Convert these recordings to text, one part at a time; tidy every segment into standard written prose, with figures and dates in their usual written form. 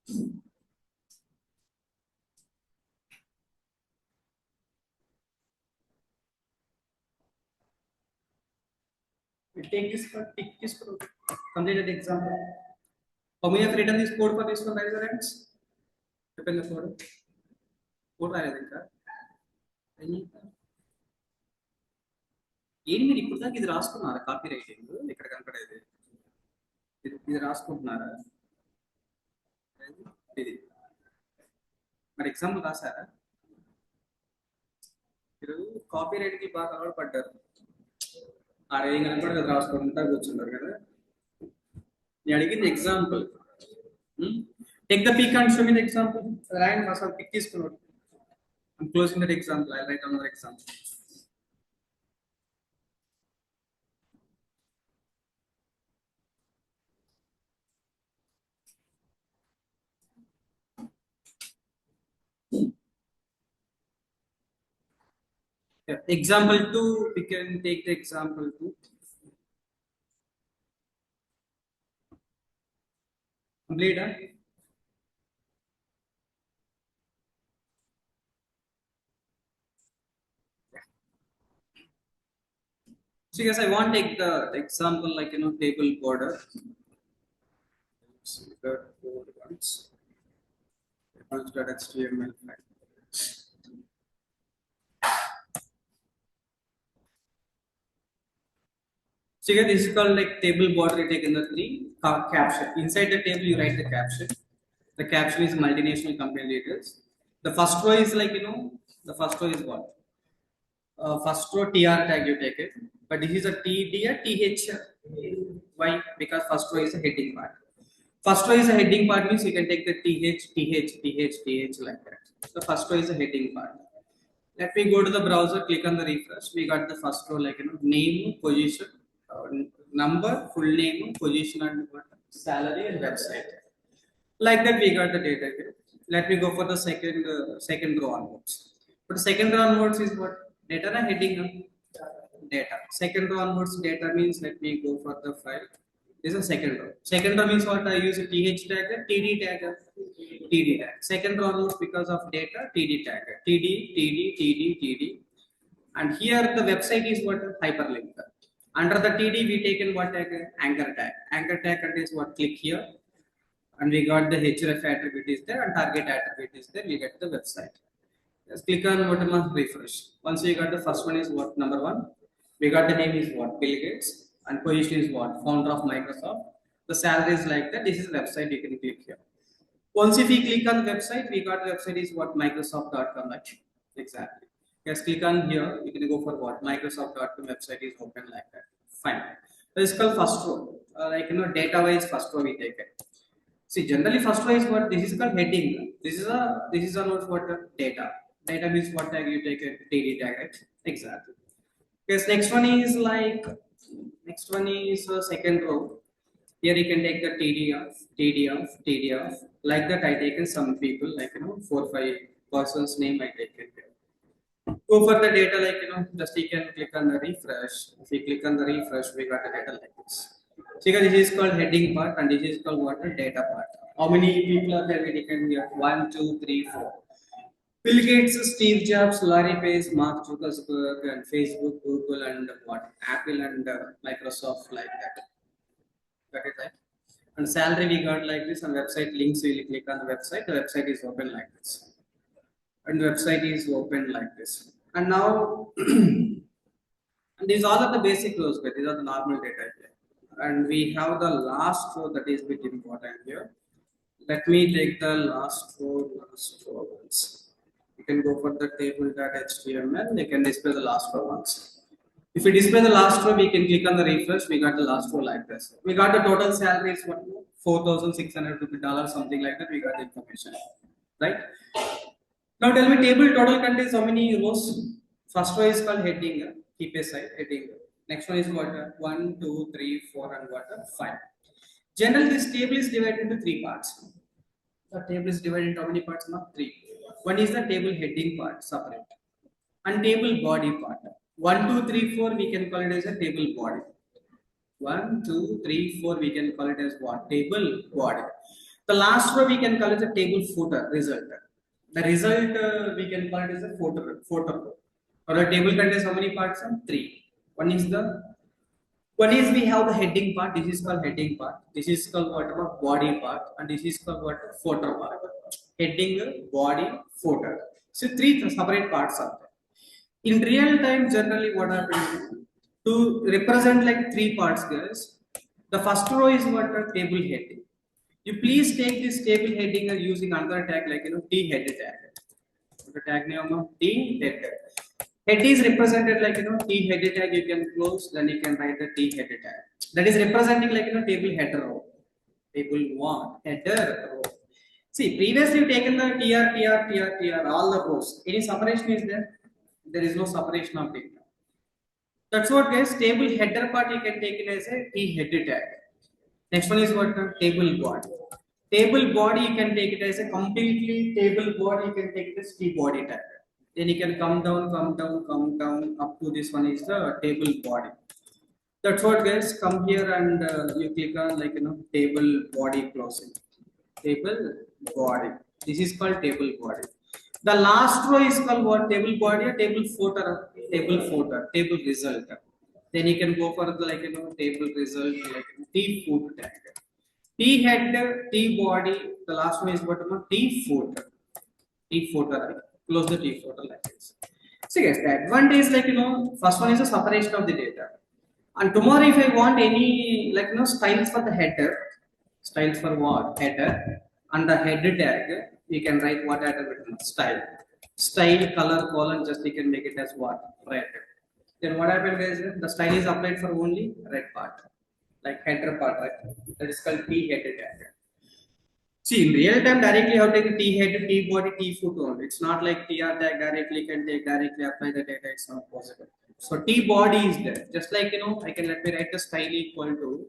We take this code, completed example. How many have written this code for this one, raise your hands? Open the code. Code రాలేదా ఏంటి మీరు ఇప్పుడు దాకా ఇది రాసుకున్నారా? Copy writing ఇక్కడ కనపడేది ఇది రాసుకుంటున్నారా? ఇది మరి ఎగ్జాంపుల్ రాసారా? మీరు కాపీ రైటింగ్ బాగా అలవాటు పడ్డారు. ఆ రైటింగ్ కనపడదు కదా, రాసుకుంటా కూర్చుంటారు కదా. నేను అడిగింది example. Take the peak and show me the example. Ryan must have picked this code. I'm closing that example. I'll write another example. Yeah. Example 2, we can take the example 2. Complete, huh? So yes, I want to take the example like table border. So the code once. HTML file. So here this is called like table border. You take in the three caption. Inside the table you write the caption. The caption is multinational company details. The first row is like the first row is what? First row TR tag you take it, but this is a TD or TH. Why? Because first row is a heading part. First row is a heading part means you can take the TH like that. The first row is a heading part. Let me go to the browser, click on the refresh. We got the first row like name, position, number, full name, position, and salary and website. Like that we got the data here. Let me go for the second row onwards. But second row onwards is what? Data na heading na? Data. Second row onwards data means let me go for the file. This is a second row. Second row means what? I use a TH tag, TD tag, TD tag. Second row onwards because of data, TD tag, TD. And here the website is what? Hyperlink. Under the TD we taken what tag? Anchor tag. Anchor tag is what? Click here. And we got the href attribute is there and target attribute is there. We get the website. Just click on button of refresh. Once we got the first one is what? Number one. We got the name is what? Bill Gates. And position is what? Founder of Microsoft. The salary is like that. This is the website. You can click here. Once if we click on the website, we got the website is what? Microsoft.com. Exactly. Just click on here. You can go for what? Microsoft.com website is open like that. Fine. This is called first row. Data wise first row we take it. See, generally first row is what? This is called heading. This is a note what? Data. Data means what tag you take a TD tag, right? Exactly. Yes, next one is second row. Here you can take the TD off. Like that I taken some people like 4-5 persons name I take it here. Go for the data like just you can click on the refresh. If you click on the refresh, we got the data like this. So this is called heading part and this is called what? Data part. How many people are there? We can here 1, 2, 3, 4. Bill Gates, Steve Jobs, Larry Page, Mark Zuckerberg, and Facebook, Google, and what? Apple and Microsoft like that. Got it, right? And salary we got like this, and website links we will click on the website. The website is open like this, and the website is open like this. And now, and these all are the basic rows, but these are the normal data here. And we have the last row that is bit important here. Let me take the last row once. You can go for the table.html. They can display the last row once. If we display the last row, we can click on the refresh. We got the last row like this. We got the total salary is what? $4,600 something like that. We got the information, right? Now tell me, table total contains how many rows? First row is called heading. Keep aside heading. Next one is what? 1, 2, 3, 4, and what? 5. Generally, this table is divided into 3 parts. The table is divided into how many parts? Not 3. One is the table heading part, separate, and table body part. 1, 2, 3, 4 we can call it as a table body. 1, 2, 3, 4 we can call it as what? Table body. The last row we can call it the table footer result. The result we can call it as a footer row. Or a table contains how many parts? Three. One is we have the heading part. This is called heading part. This is called whatever body part, and this is called what footer part. Heading, body, footer. So three separate parts are there. In real time, generally what happens to represent like three parts, guys. The first row is what a table heading. You please take this table heading and using another tag like T head tag. The tag name of T head. Head is represented like T head tag. You can close, then you can write the T head tag. That is representing like table header row. Table one header row. See, previously you've taken the TR, all the rows. Any separation is there? There is no separation of data. That's what, guys. Table header part you can take it as a T head tag. Next one is what? Table body. Table body you can take it as a completely table body. You can take it as T body tag. Then you can come down up to this one is the table body. That's what, guys. Come here and you click on like table body closing. Table body. This is called table body. The last row is called what? Table body or table footer? Table footer. Table result. Then you can go for the table result like T foot tag. T header, T body. The last one is what? T footer. T footer. Right? Close the T footer like this. So yes, the advantage like first one is the separation of the data. And tomorrow if I want any styles for the header, styles for what? Header. And the header tag, you can write what header style. Style, color, colon, just you can make it as what? Red. Then what happens is the style is applied for only red part. Like header part, right? That is called T header tag. See, in real time, directly you have to take T head, T body, T foot only. It's not like TR tag directly can take directly apply the data. It's not possible. So T body is there. Just like I can let me write the style equal to.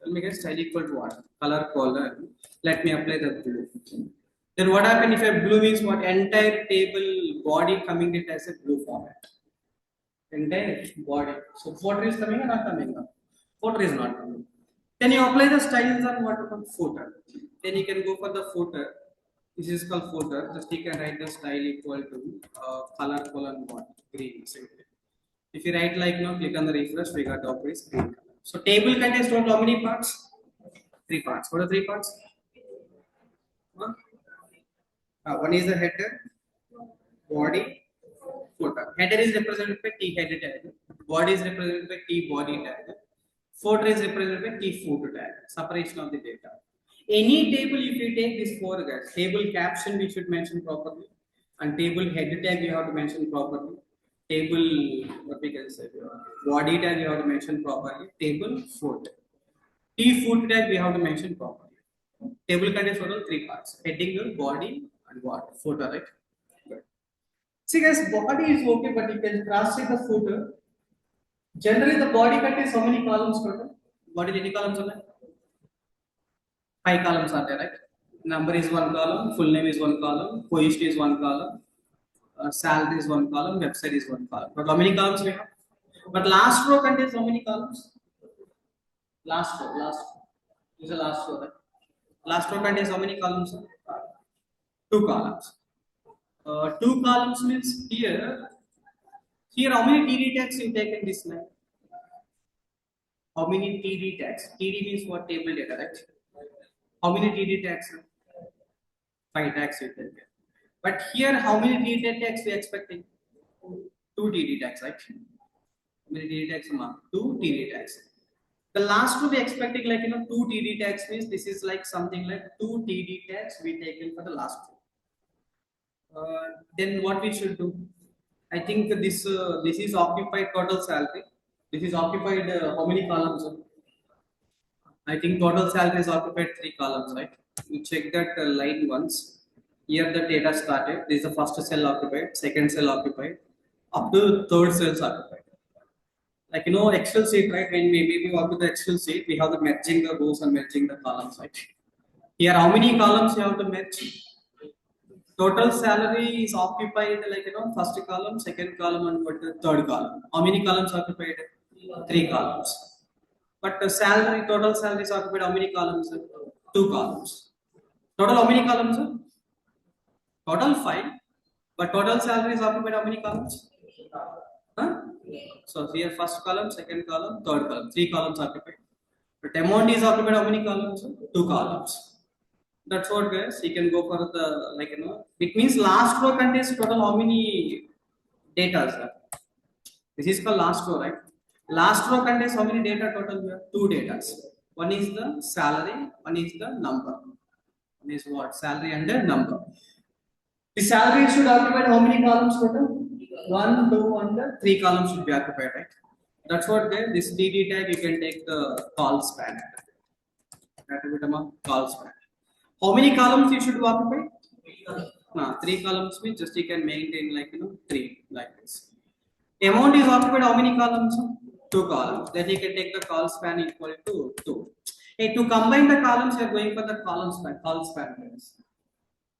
Let me get style equal to what? Color colon. Let me apply the blue. Then what happens if a blue means what? Entire table body coming it as a blue format. Entire body. So footer is coming or not coming up? Footer is not coming. Then you apply the styles on what about footer. Then you can go for the footer. This is called footer. Just you can write the style equal to color colon what? Green. Simply. If you write like click on the refresh, we got the green color. So table contains total how many parts? 3 parts. What are 3 parts? One is the header, body, footer. Header is represented by T header tag. Body is represented by T body tag. Footer is represented by T footer tag. Separation of the data. Any table, if you take this 4 guys, table caption we should mention properly, and table header tag we have to mention properly. Table what we can say body tag we have to mention properly. Table foot. T foot tag we have to mention properly. Table contains total 3 parts: heading, body, and what? Footer, right? Good. See guys, body is okay, but you can cross check the footer. Generally, the body contains how many columns total? Body any columns are there? 5 columns are there, right? Number is 1 column, full name is 1 column, position is 1 column, salary is 1 column, website is 1 column. But how many columns we have? But last row contains how many columns? Last row. This is the last row, right? Last row contains how many columns? 2 columns. 2 columns means here how many TD tags you take in this line? How many TD tags? TD means what? Table data, right? How many TD tags? 5 tags you take. But here, how many TD tags we are expecting? 2 TD tags, right? How many TD tags? 2 TD tags. The last two we are expecting like 2 TD tags means this is like something like 2 TD tags we taken for the last two. Then what we should do? I think this is occupied total salary. This is occupied how many columns? I think total salary is occupied 3 columns, right? You check that line once. Here the data started. This is the first cell occupied, second cell occupied, up to third cell occupied. Like Excel sheet, right? When we work with the Excel sheet, we have the merging the rows and merging the columns, right? Here, how many columns you have to merge? Total salary is occupied like first column, second column, and what the third column. How many columns occupied? 3 columns. But the salary, total salary is occupied how many columns? 2 columns. Total how many columns? Sir? Total 5. But total salary is occupied how many columns? Huh? So here first column, second column, third column. 3 columns occupied. But amount is occupied how many columns? 2 columns. That's what guys. You can go for the like It means last row contains total how many data, sir? This is called last row, right? Last row contains how many data total here? 2 data. One is the salary, one is the number. One is what? Salary and the number. The salary should occupy how many columns total? One, two, and the 3 columns should be occupied, right? That's what there. This DD tag you can take the call span. That will become a call span. How many columns you should occupy? 3 columns means just you can maintain like 3 like this. Amount is occupied how many columns? 2 columns. Then you can take the call span equal to 2. Hey, to combine the columns, you are going for the column span. Call span. Guys.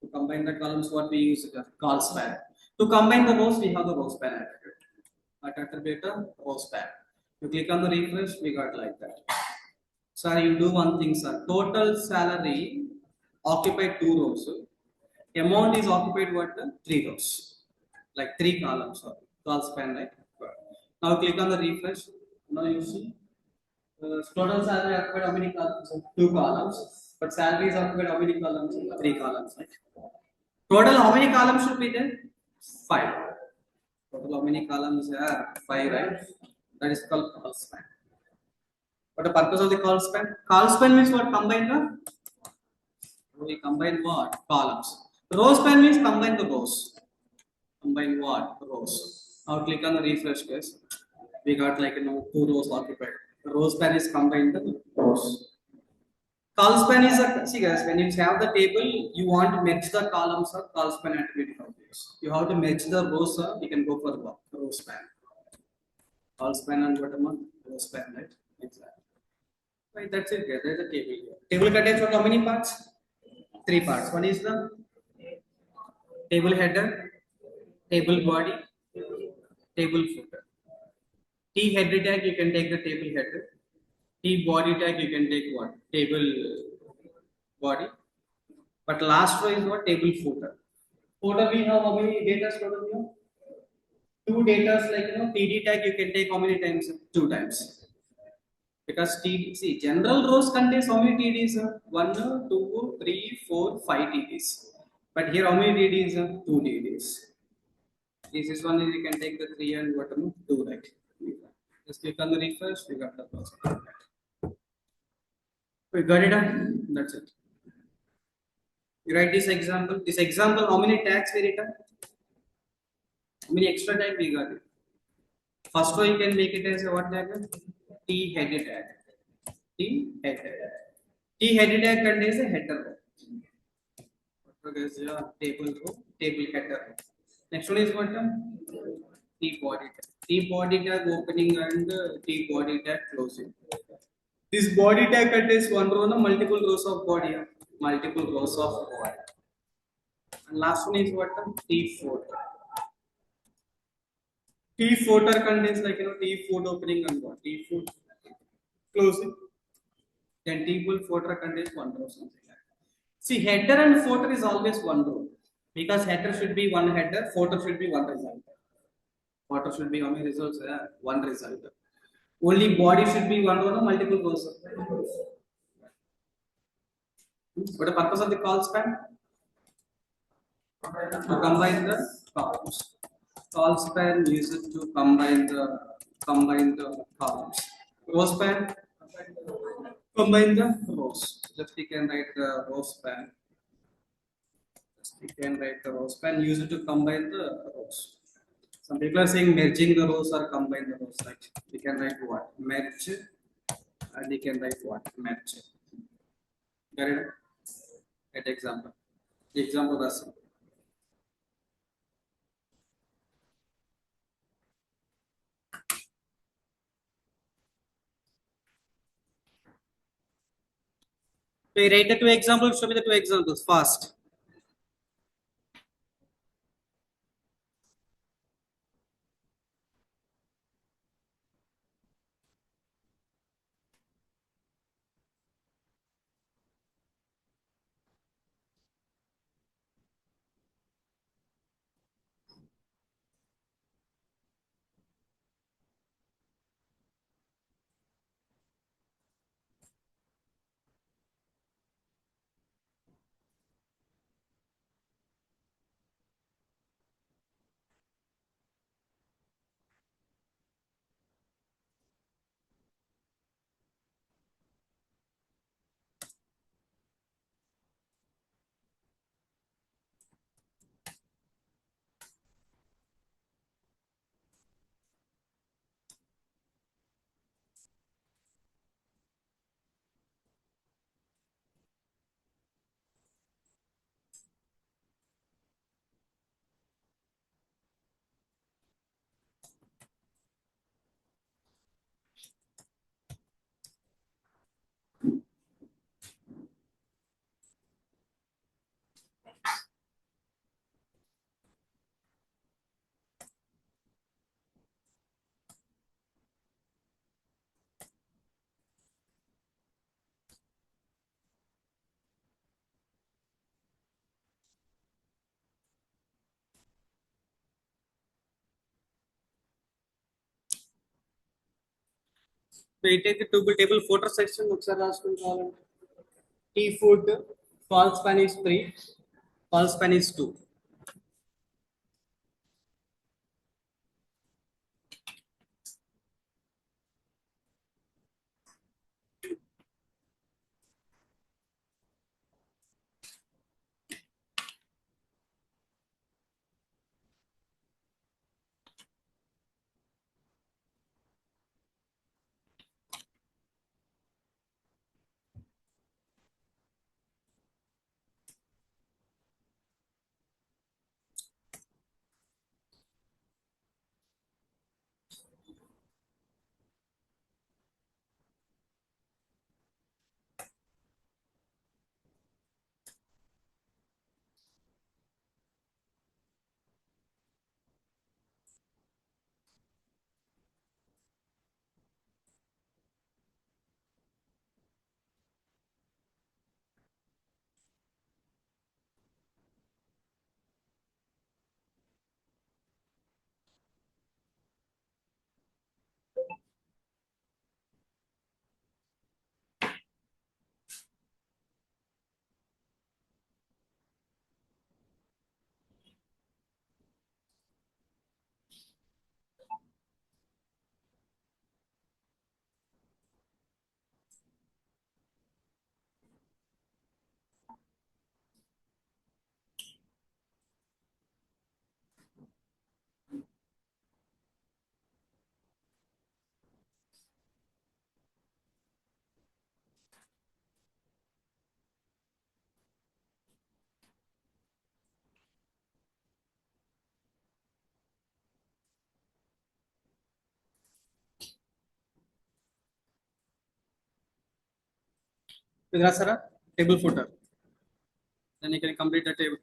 To combine the columns, what we use the call span. To combine the rows, we have the row span attribute. What attribute? Row span. You click on the refresh, we got like that. Sir, you do one thing, sir. Total salary occupied 2 rows. Amount is occupied what? 3 rows. Like 3 columns. Sorry. Call span, right? Now click on the refresh. Now you see total salary occupied how many columns? 2 columns. But salary is occupied how many columns? 3 columns. Right? Total how many columns should be there? 5. Total how many columns are 5, right? That is called call span. What the purpose of the call span? Call span means what? Combine the we combine what? Columns. Row span means combine the rows. Combine what? Rows. Now click on the refresh guys. We got like 2 rows occupied. The row span is combined the rows. Call span is a see guys when you have the table you want to merge the columns or call span attribute of this. You have to merge the rows you can go for what? Row span. Call span and bottom one row span right? Exactly. Right, that's it guys. There's a table here. Table contains what how many parts? 3 parts. One is the table header, table body, table footer. T header tag you can take the table header. T body tag you can take what? Table body. But last row is what? Table footer. Footer we have how many data stored here? 2 data like TD tag you can take how many times? 2 times. Because TD see general rows contains how many TDs? 1, 2, 3, 4, 5 TDs. But here how many TDs? 2 TDs. This is one is you can take the 3 and bottom 2 right. Just click on the refresh, we got the first. We got it done. That's it. You write this example. This example, how many tags we written? How many extra tag we got it? First row you can make it as a what tag? T header tag. T header tag. T header tag contains a header row. What is table row? Table header row. Next one is what? T body tag. T body tag opening and T body tag closing. This body tag contains one row, no multiple rows of body, multiple rows of body. And last one is what? T footer. T footer contains like T foot opening and what? T foot closing. Then T full footer contains one row, something like that. See, header and footer is always one row because header should be one header, footer should be one result. Footer should be how many results? One result. Only body should be one row, no multiple rows. What the purpose of the call span? To combine the columns. Call span used to combine the columns. Row span combine the rows. Just we can write the row span. Just we can write the row span used to combine the rows. Some people are saying merging the rows or combine the rows. Right? We can write what? Merge and we can write what? Merge. Got it? Get example. The example was we write the 2 examples. Show me the 2 examples fast. So you take the table footer section, ఒకసారి రాసుకుని కావాలంటే T foot, false span is 3, false span is 2. ఇది రాసారా table footer. Then you can complete the table.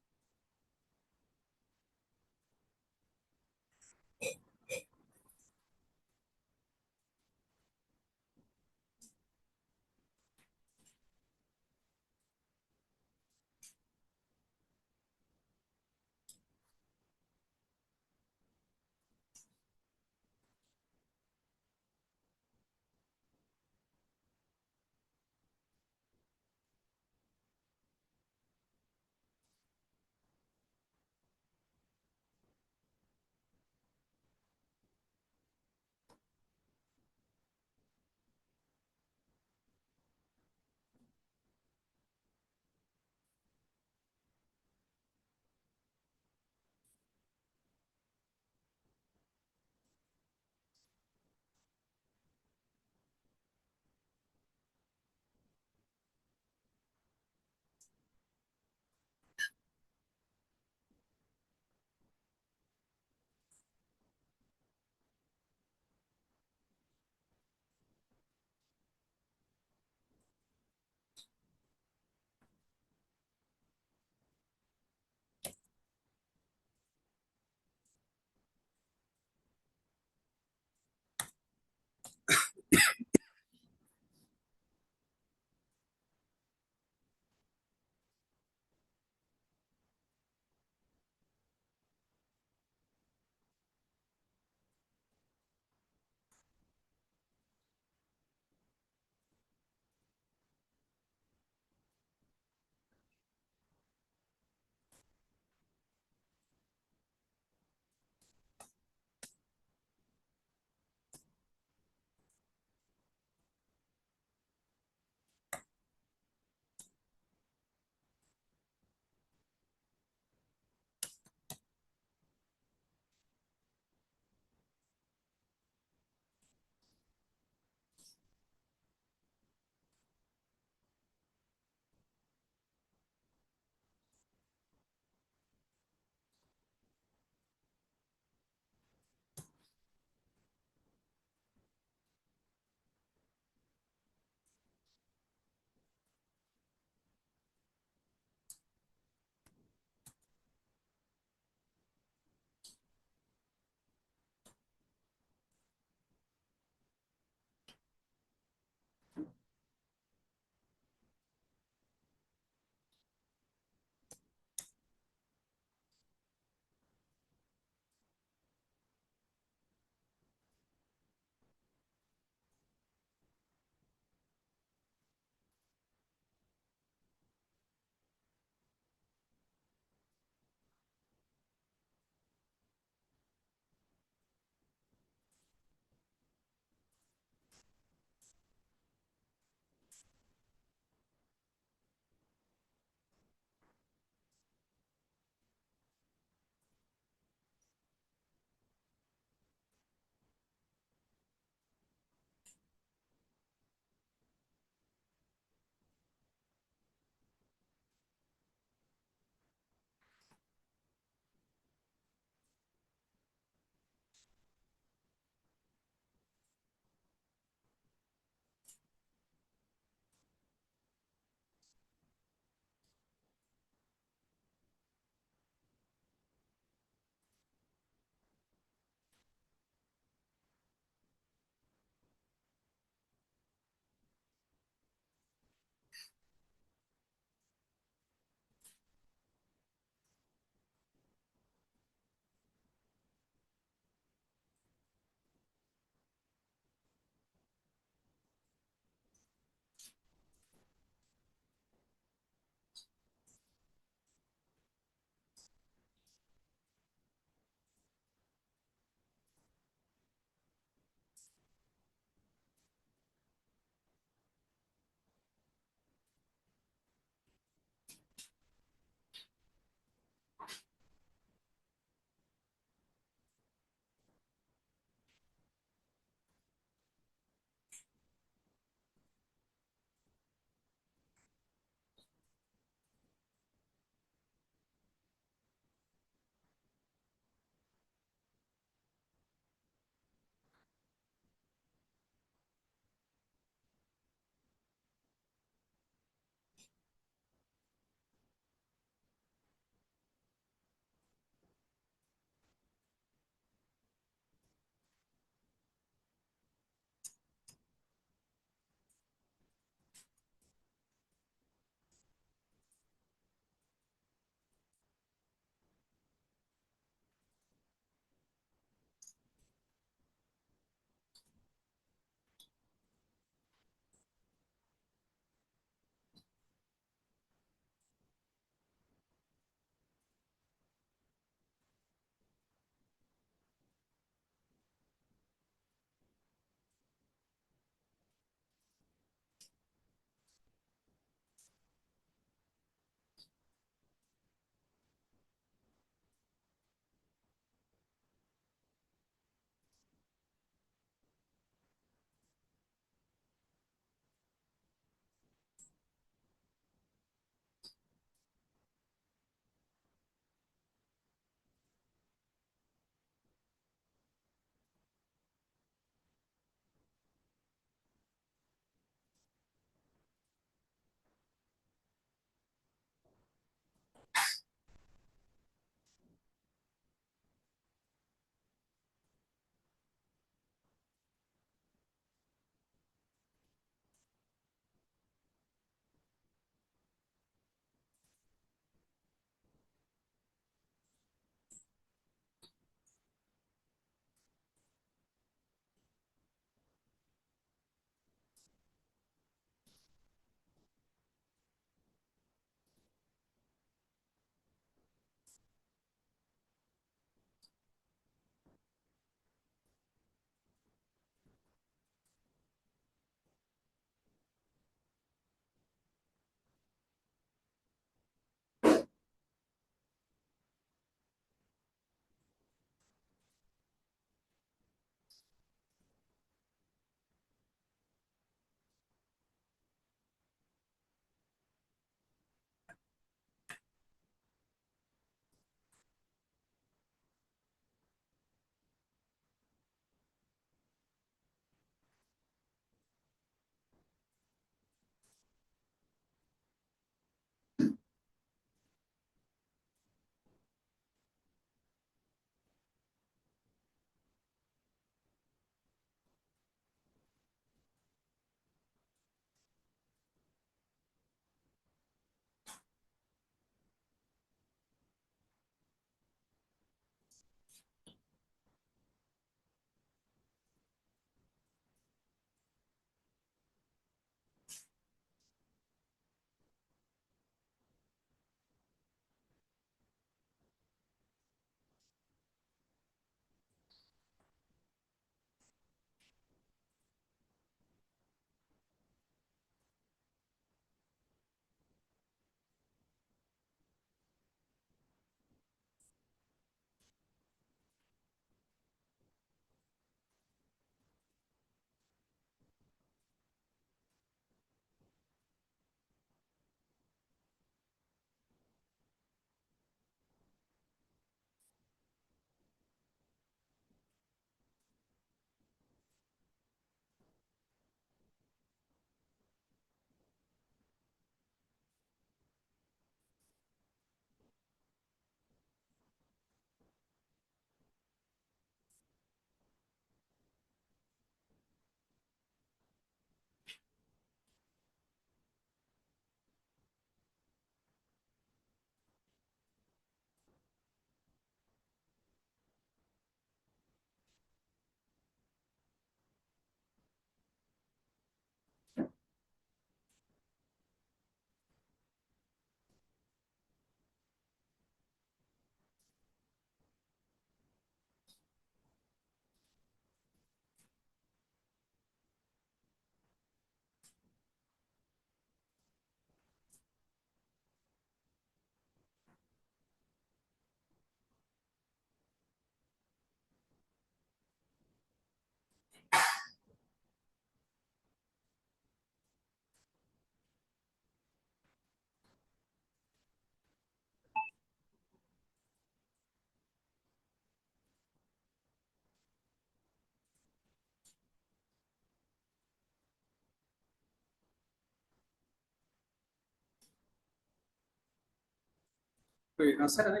సరే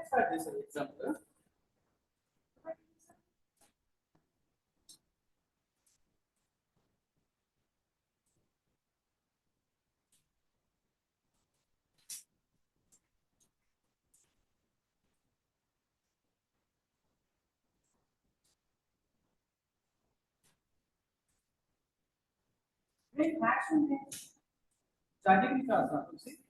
start this example. Starting class, you see.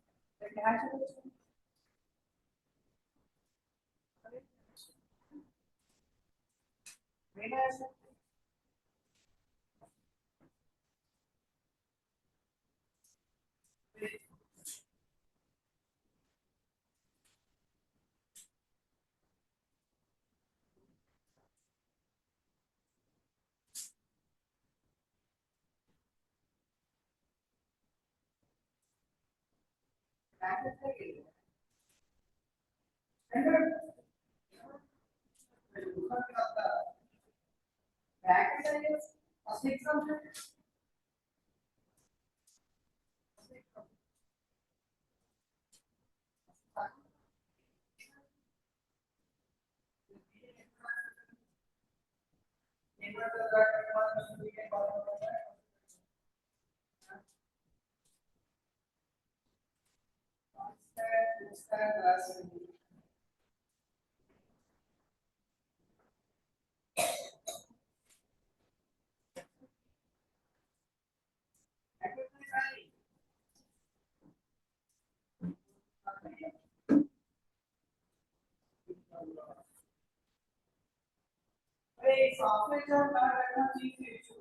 Software job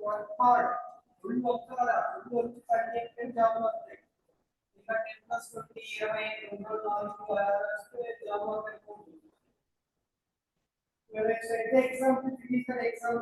work hard. Full work full work job work. ఇంకా 10 plus 20 20 4 job work అయిపోతుంది. అయితే exam physical exam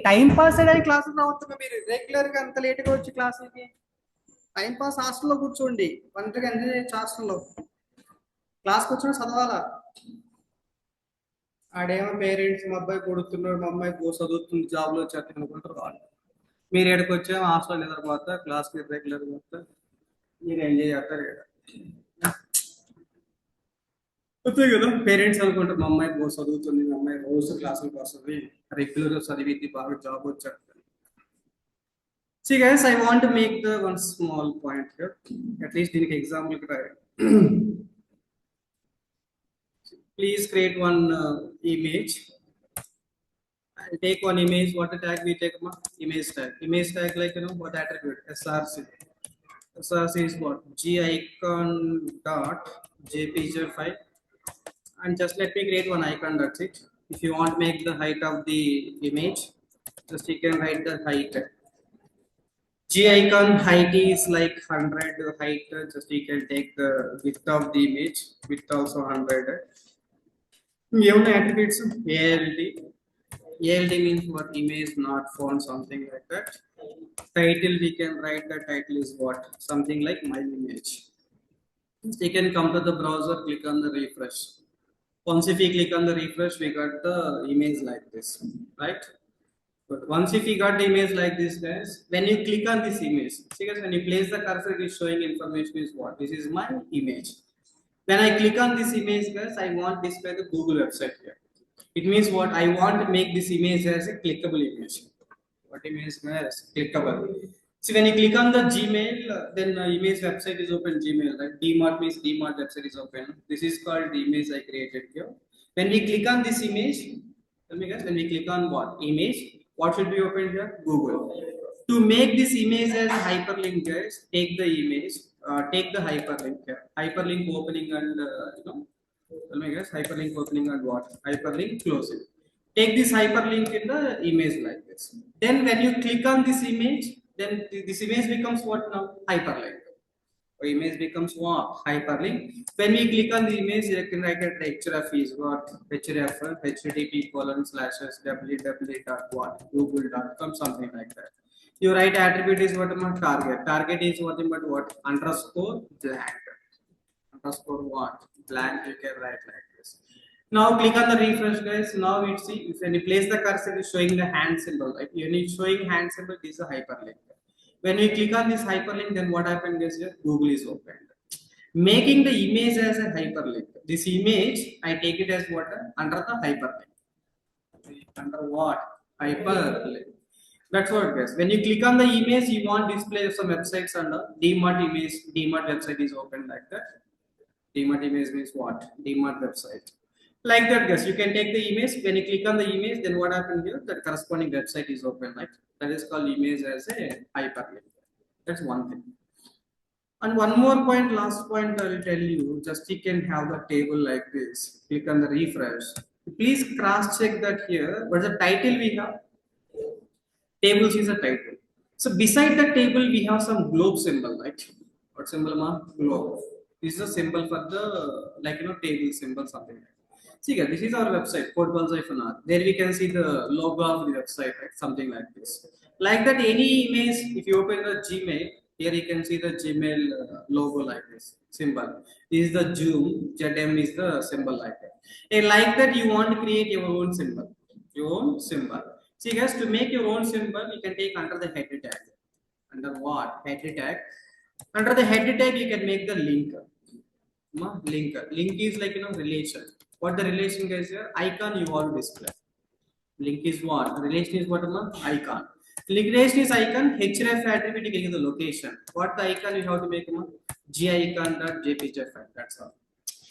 time pass అయ్యడానికి క్లాసులు రావచ్చు మీరు regular గా అంత లేట్ గా వచ్చి క్లాసులకి టైం పాస్ హాస్టల్లో కూర్చోండి ఒంటరిగా ఎంజాయ్ చేయొచ్చు హాస్టల్లో క్లాస్ కూర్చొని చదవాలా ఆడేమో పేరెంట్స్ మా అబ్బాయి కొడుతున్నాడు మా అమ్మాయి చదువుతుంది జాబ్ లో వచ్చేస్తాను అనుకుంటారు వాళ్ళు మీరు ఎక్కడికి వచ్చా హాస్టల్ నిద్రపోతా క్లాస్కి రెగ్యులర్ పోతా మీరు ఎంజాయ్ చేస్తారు కదా అంతే కదా, పేరెంట్స్ అనుకుంటారు మా అమ్మాయి రోజు చదువుతుంది, మా అమ్మాయి రోజు క్లాసులకు వస్తుంది, రెగ్యులర్ చదివింది, బాగా జాబ్ వచ్చాడు. See guys, I want to make the one small point here. At least in example, please create one image. I'll take one image. What the tag we take? Image tag. Image tag, like what attribute? SRC. SRC is what? G icon dot JPG file. And just let me create one icon. That's it. If you want to make the height of the image, just you can write the height. G icon height is like 100 height. Just you can take the width of the image. Width also 100. Given attributes ALT. ALT means what? Image not font, something like that. Title, we can write the title is what? Something like my image. So you can come to the browser, click on the refresh. Once if we click on the refresh, we got the image like this, right? But once if you got the image like this, guys, when you click on this image, see guys, when you place the cursor, it is showing information is what? This is my image. When I click on this image, guys, I want display the Google website here. It means what? I want to make this image as a clickable image. What image as clickable? See, when you click on the Gmail, then image website is open Gmail, right? Dmart means Dmart website is open. This is called the image I created here. When we click on this image, tell me guys, when we click on what? Image, what should be open here? Google. To make this image as hyperlink, guys, take the image, take the hyperlink here. Hyperlink opening and, tell me guys, hyperlink opening and what? Hyperlink closing. Take this hyperlink in the image like this. Then when you click on this image, then this image becomes what now? Hyperlink. Or image becomes what? Hyperlink. When we click on the image, you can write that href is what? Href, http:// www.what? Google.com, something like that. You write attribute is what? Target. Target is nothing but what? Underscore blank. Underscore what? Blank, you can write like this. Now click on the refresh, guys. Now it see if when you place the cursor, it is showing the hand symbol, right? When it's showing hand symbol, this is a hyperlink. When we click on this hyperlink, then what happens is here? Google is opened. Making the image as a hyperlink. This image, I take it as what? Under the hyperlink. Under what? Hyperlink. That's what, guys. When you click on the image, you want display some websites under DMart image. DMart website is open like that. DMart image means what? DMart website. Like that, guys. You can take the image. When you click on the image, then what happens here? The corresponding website is open, right? That is called image as a hyperlink. That's one thing. And one more point, last point I will tell you, just you can have the table like this. Click on the refresh. Please cross check that here. What's the title we have? Tables is a title. So beside the table, we have some globe symbol, right? What symbol, ma? Globe. This is a symbol for the, like, table symbol, something like that. See, guys, this is our website, CodeBalls-R. There we can see the logo of the website, right? Something like this. Like that, any image, if you open the Gmail, here you can see the Gmail logo like this, symbol. This is the Zoom, ZM is the symbol like that. And like that, you want to create your own symbol. Your own symbol. See guys, to make your own symbol, you can take under the header tag. Under what? Header tag. Under the header tag, you can make the link. Link. Link is like relation. What the relation guys here? Icon you want to display. Link is what? Relation is what? Icon. Relation is icon. Href attribute you get the location. What the icon you have to make? G icon dot jpg file. That's all.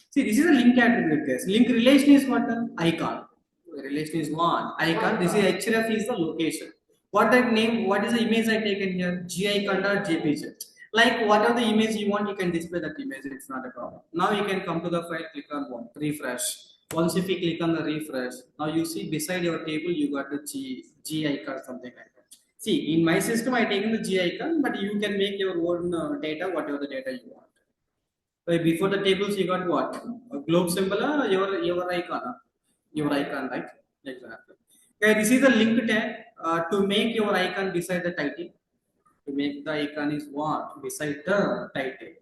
See, this is a link attribute guys. Link relation is what? Icon. The relation is one icon. This is href is the location. What that name? What is the image I taken here? G icon dot jpg. Like whatever the image you want, you can display that image. It's not a problem. Now you can come to the file, click on one, refresh. Once if you click on the refresh, now you see beside your table you got the G icon, something like that. See, in my system I taken the G icon, but you can make your own data, whatever the data you want. So before the tables you got what? A globe symbol or your icon? Your icon, right? Exactly. Okay, this is the link tag to make your icon beside the title. To make the icon is what? Beside the title.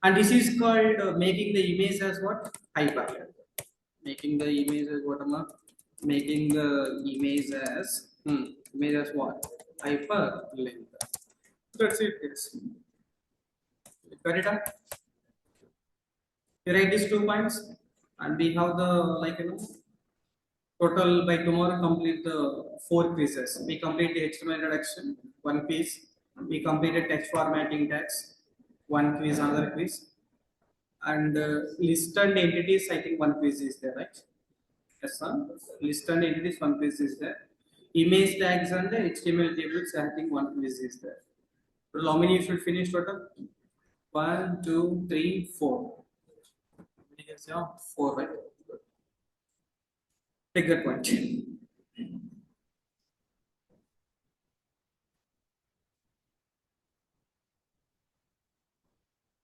And this is called making the image as what? Hyperlink. Making the image as what? Making the image as what? Hyperlink. That's it, guys. Got it up? You write these 2 points. and we have the total by tomorrow complete the 4 quizzes. We complete the HTML introduction, 1 quiz. We completed text formatting tags, 1 quiz, another quiz, and list and entities. I think 1 quiz is there, right? Yes, sir. List and entities, 1 quiz is there. Image tags and the HTML tables, I think 1 quiz is there. So how many you should finish total? 1, 2, 3, 4. Yes, yeah, 4, right? Take that point.